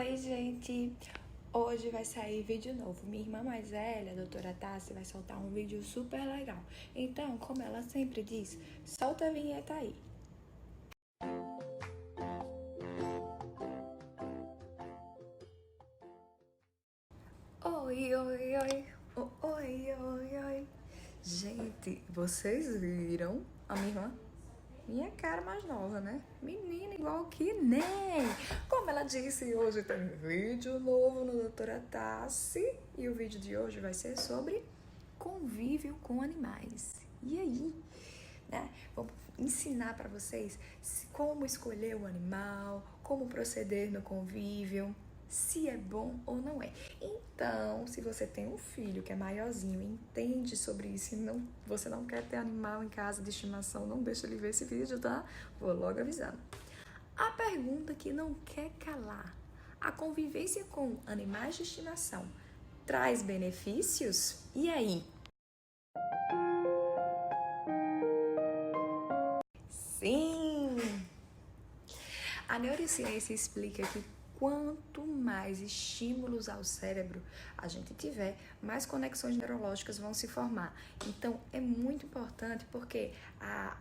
Oi, gente! Hoje vai sair vídeo novo. Minha irmã mais velha, a doutora Tassi, vai soltar um vídeo super legal. Então, como ela sempre diz, solta a vinheta aí. Oi, oi, oi, oi, oi, oi. Gente, vocês viram a minha irmã? Minha cara mais nova, né? Menina igual que nem. Como ela disse, hoje tem vídeo novo no Doutora Tassi. E o vídeo de hoje vai ser sobre convívio com animais. E aí? Né? Vamos ensinar para vocês como escolher o animal, como proceder no convívio, se é bom ou não é. Então, se você tem um filho que é maiorzinho e entende sobre isso e você não quer ter animal em casa de estimação, não deixa ele ver esse vídeo, tá? Vou logo avisando. A pergunta que não quer calar: a convivência com animais de estimação traz benefícios? E aí? Sim! A neurociência explica que quanto mais estímulos ao cérebro a gente tiver, mais conexões neurológicas vão se formar. Então, é muito importante porque a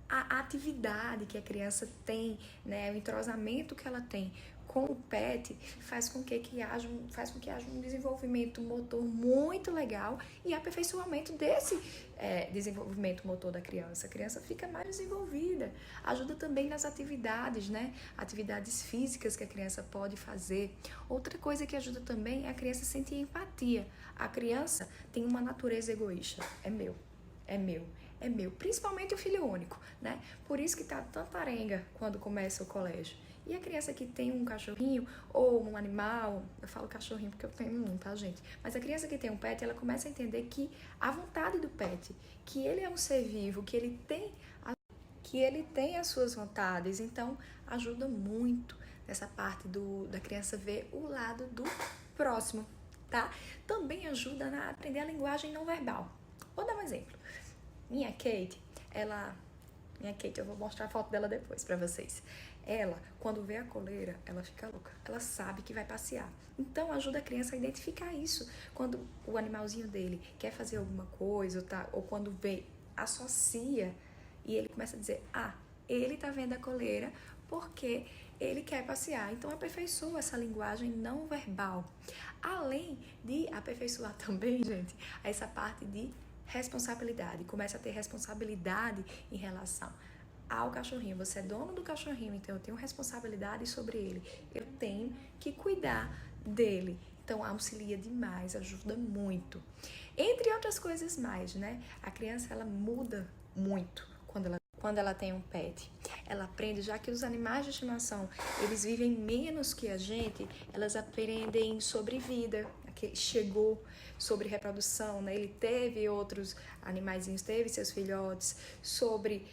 atividade que a criança tem, né, o entrosamento que ela tem com o pet faz com que haja um desenvolvimento motor muito legal e aperfeiçoamento desse desenvolvimento motor da criança. A criança fica mais desenvolvida. Ajuda também nas atividades, né? Atividades físicas que a criança pode fazer. Outra coisa que ajuda também é a criança sentir empatia. A criança tem uma natureza egoísta. É meu, é meu, é meu. Principalmente o filho único, né? Por isso que tá tanta arenga quando começa o colégio. E a criança que tem um cachorrinho ou um animal, eu falo cachorrinho porque eu tenho um, tá, gente? Mas a criança que tem um pet, ela começa a entender que a vontade do pet, que ele é um ser vivo, que ele tem as suas vontades. Então, ajuda muito nessa parte da criança ver o lado do próximo, tá? Também ajuda a aprender a linguagem não verbal. Vou dar um exemplo. Minha Kate, eu vou mostrar a foto dela depois pra vocês. Ela, quando vê a coleira, ela fica louca. Ela sabe que vai passear. Então, ajuda a criança a identificar isso. Quando o animalzinho dele quer fazer alguma coisa, ou quando vê, associa, e ele começa a dizer, ele tá vendo a coleira porque ele quer passear. Então, aperfeiçoa essa linguagem não verbal. Além de aperfeiçoar também, gente, essa parte de responsabilidade. Começa a ter responsabilidade em relação ao cachorrinho. Você é dono do cachorrinho, então eu tenho responsabilidade sobre ele. Eu tenho que cuidar dele. Então auxilia demais, ajuda muito. Entre outras coisas mais, né? A criança, ela muda muito quando ela tem um pet. Ela aprende, já que os animais de estimação, eles vivem menos que a gente, elas aprendem sobre vida, que chegou, sobre reprodução, né? Ele teve outros animaizinhos, teve seus filhotes, sobre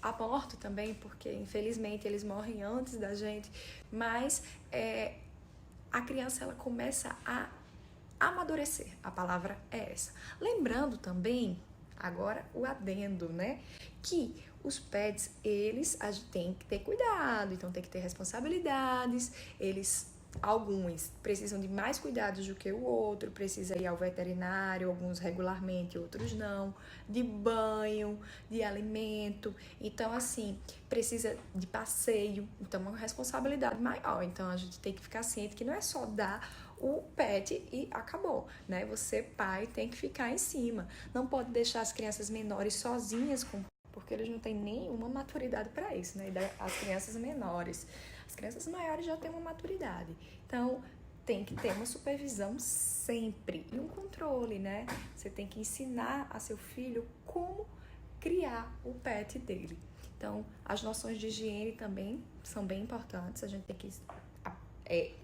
aborto também, porque infelizmente eles morrem antes da gente, mas a criança, ela começa a amadurecer, a palavra é essa. Lembrando também, agora o adendo, né, que os pets, a gente tem que ter cuidado, então tem que ter responsabilidades, alguns precisam de mais cuidados do que o outro, precisa ir ao veterinário, alguns regularmente, outros não, de banho, de alimento, então assim, precisa de passeio, então é uma responsabilidade maior, então a gente tem que ficar ciente que não é só dar o pet e acabou, né? Você, pai, tem que ficar em cima, não pode deixar as crianças menores sozinhas porque eles não têm nenhuma maturidade para isso, né? As crianças menores. As crianças maiores já têm uma maturidade. Então, tem que ter uma supervisão sempre e um controle, né? Você tem que ensinar a seu filho como criar o pet dele. Então, as noções de higiene também são bem importantes. A gente tem que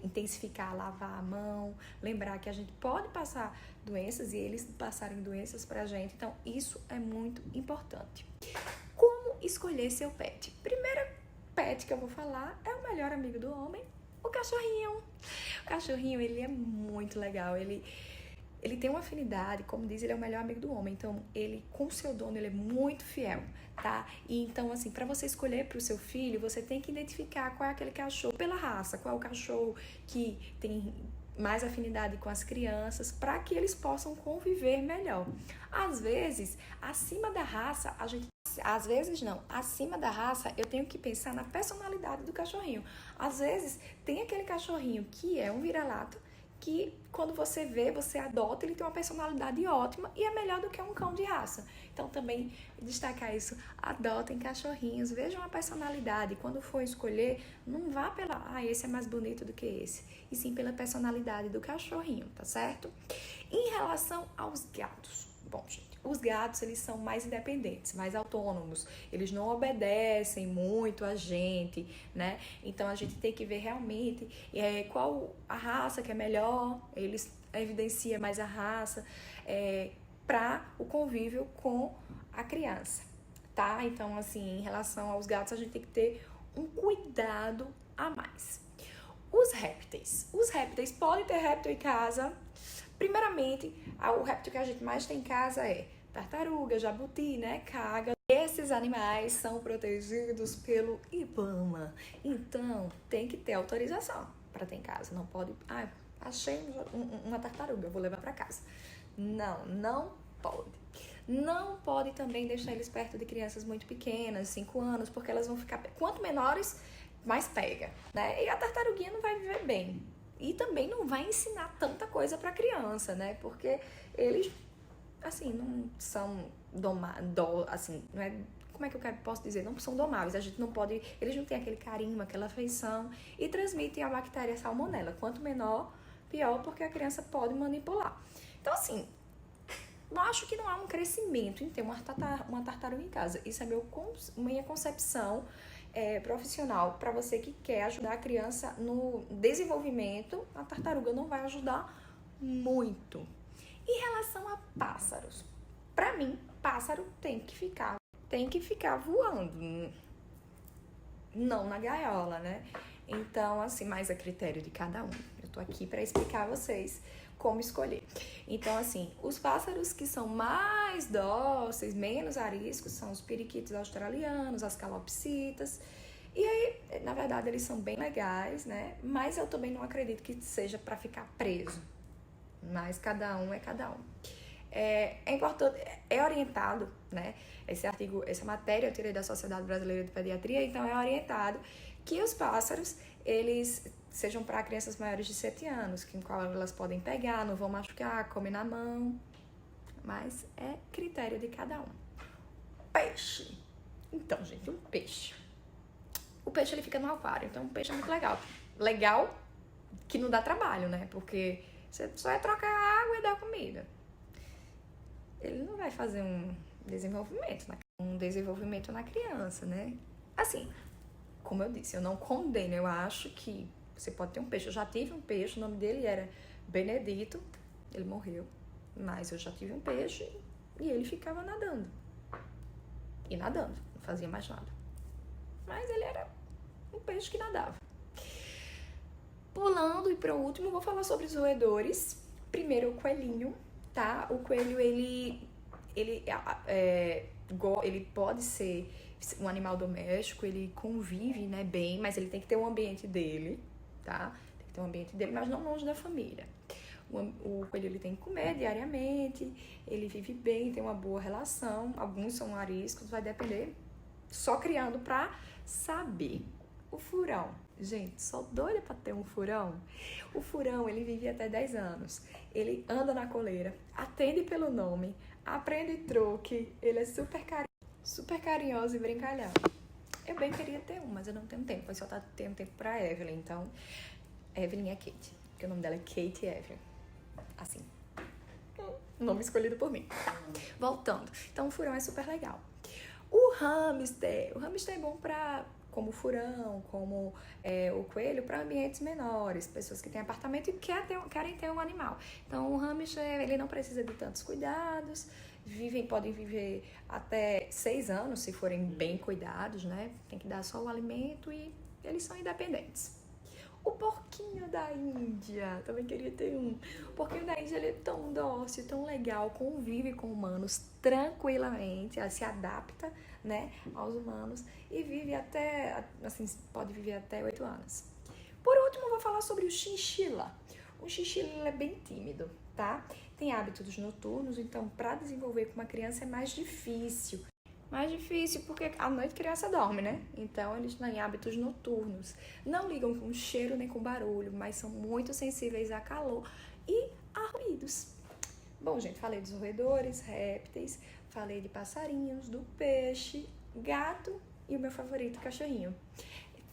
intensificar, lavar a mão, lembrar que a gente pode passar doenças e eles passarem doenças pra gente. Então, isso é muito importante. Como escolher seu pet? Primeiro pet que eu vou falar é o melhor amigo do homem, o cachorrinho. O cachorrinho, ele é muito legal, ele ele tem uma afinidade, como diz, ele é o melhor amigo do homem. Então, ele, com o seu dono, ele é muito fiel, tá? E então, assim, para você escolher para o seu filho, você tem que identificar qual é aquele cachorro pela raça, qual é o cachorro que tem mais afinidade com as crianças, para que eles possam conviver melhor. Às vezes, acima da raça, a gente... Às vezes não, acima da raça eu tenho que pensar na personalidade do cachorrinho. Às vezes tem aquele cachorrinho que é um vira-lata, que quando você vê, você adota, ele tem uma personalidade ótima e é melhor do que um cão de raça. Então também destacar isso, adotem cachorrinhos, vejam a personalidade. Quando for escolher, não vá pela, esse é mais bonito do que esse, e sim pela personalidade do cachorrinho, tá certo? Em relação aos gatos, bom, gente, os gatos, eles são mais independentes, mais autônomos, eles não obedecem muito a gente, né? Então a gente tem que ver realmente qual a raça que é melhor, eles evidenciam mais a raça para o convívio com a criança, tá? Então, assim, em relação aos gatos, a gente tem que ter um cuidado a mais. Os répteis podem ter réptil em casa. Primeiramente, o réptil que a gente mais tem em casa é tartaruga, jabuti, né, caga. Esses animais são protegidos pelo IBAMA. Então, tem que ter autorização para ter em casa. Não pode, achei uma tartaruga, vou levar para casa. Não pode. Não pode também deixar eles perto de crianças muito pequenas, 5 anos, porque elas vão ficar... Quanto menores, mais pega, né? E a tartaruguinha não vai viver bem. E também não vai ensinar tanta coisa para criança, né? Porque eles, assim, não são assim, não é... Como é que eu posso dizer? Não são domáveis. A gente não pode... Eles não têm aquele carinho, aquela afeição e transmitem a bactéria salmonela. Quanto menor, pior, porque a criança pode manipular. Então, assim, eu acho que não há um crescimento em ter uma tartaruga em casa. Isso é minha concepção profissional. Para você que quer ajudar a criança no desenvolvimento, a tartaruga não vai ajudar muito. Em relação a pássaros, para mim, pássaro tem que ficar voando, não na gaiola, né? Então, assim, mais a critério de cada um. Eu tô aqui para explicar a vocês como escolher. Então, assim, os pássaros que são mais dóceis, menos ariscos, são os periquitos australianos, as calopsitas. E aí, na verdade, eles são bem legais, né? Mas eu também não acredito que seja para ficar preso. Mas cada um é cada um. É importante, é orientado, né? Essa matéria eu tirei da Sociedade Brasileira de Pediatria, então é orientado que os pássaros, eles sejam para crianças maiores de 7 anos, que em qual elas podem pegar, não vão machucar, comem na mão, mas é critério de cada um. Peixe. Então, gente, um peixe. O peixe, ele fica no aquário, então o peixe é muito legal. Legal que não dá trabalho, né? Porque você só é trocar a água e dar comida. Ele não vai fazer um desenvolvimento na criança, né? Assim, como eu disse, eu não condeno, eu acho que você pode ter um peixe. Eu já tive um peixe, o nome dele era Benedito, ele morreu, mas eu já tive um peixe e ele ficava nadando. E nadando, não fazia mais nada. Mas ele era um peixe que nadava. Pulando e para o último, vou falar sobre os roedores. Primeiro, o coelhinho, tá? O coelho, ele pode ser um animal doméstico, ele convive, né, bem, mas ele tem que ter um ambiente dele, tá? Tem que ter um ambiente dele, mas não longe da família. O coelho, ele tem que comer diariamente, ele vive bem, tem uma boa relação. Alguns são ariscos, vai depender. Só criando pra saber. O furão. Gente, sou doida pra ter um furão. O furão, ele vive até 10 anos. Ele anda na coleira, atende pelo nome, aprende truque, ele é super carinhoso e brincalhão. Eu bem queria ter um, mas eu não tenho tempo. Eu só tendo tempo pra Evelyn, então... Evelyn é Kate, porque o nome dela é Kate Evelyn. Assim. Nome escolhido por mim. Tá. Voltando. Então, o furão é super legal. O hamster é bom pra... como o furão, como o coelho, para ambientes menores, pessoas que têm apartamento e querem ter um animal. Então, o hamster, ele não precisa de tantos cuidados, podem viver até 6 anos, se forem bem cuidados, né? Tem que dar só o alimento e eles são independentes. O porquinho da Índia. Também queria ter um. Porque o da Índia ele é tão dócil, tão legal, convive com humanos tranquilamente, se adapta, né, aos humanos e vive até, assim, pode viver até 8 anos. Por último, eu vou falar sobre o chinchila. O chinchila ele é bem tímido, tá? Tem hábitos noturnos, então para desenvolver com uma criança é mais difícil. Mais difícil porque à noite a criança dorme, né? Então eles têm hábitos noturnos. Não ligam com cheiro nem com barulho, mas são muito sensíveis a calor e a ruídos. Bom, gente, falei dos roedores, répteis, falei de passarinhos, do peixe, gato e o meu favorito, cachorrinho.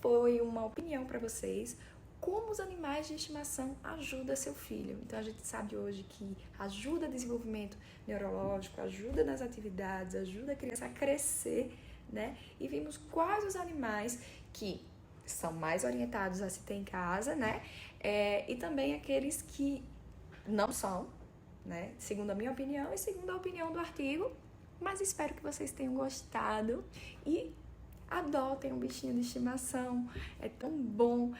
Foi uma opinião para vocês como os animais de estimação ajudam seu filho. Então a gente sabe hoje que ajuda o desenvolvimento neurológico, ajuda nas atividades, ajuda a criança a crescer, né? E vimos quais os animais que são mais orientados a se ter em casa, né? E também aqueles que não são, né? Segundo a minha opinião e segundo a opinião do artigo. Mas espero que vocês tenham gostado e adotem um bichinho de estimação, é tão bom.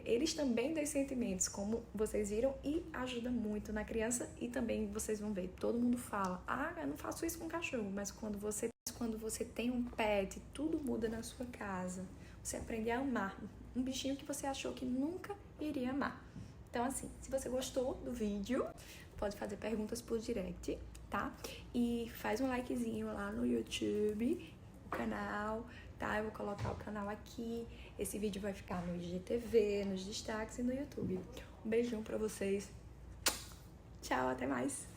Eles também têm sentimentos, como vocês viram, e ajuda muito na criança. E também vocês vão ver, todo mundo fala, eu não faço isso com cachorro, mas quando você tem um pet, tudo muda na sua casa. Você aprende a amar um bichinho que você achou que nunca iria amar. Então assim, se você gostou do vídeo, pode fazer perguntas por direct, tá? E faz um likezinho lá no YouTube, o canal, tá? Eu vou colocar o canal aqui. Esse vídeo vai ficar no IGTV, nos destaques e no YouTube. Um beijão pra vocês. Tchau, até mais.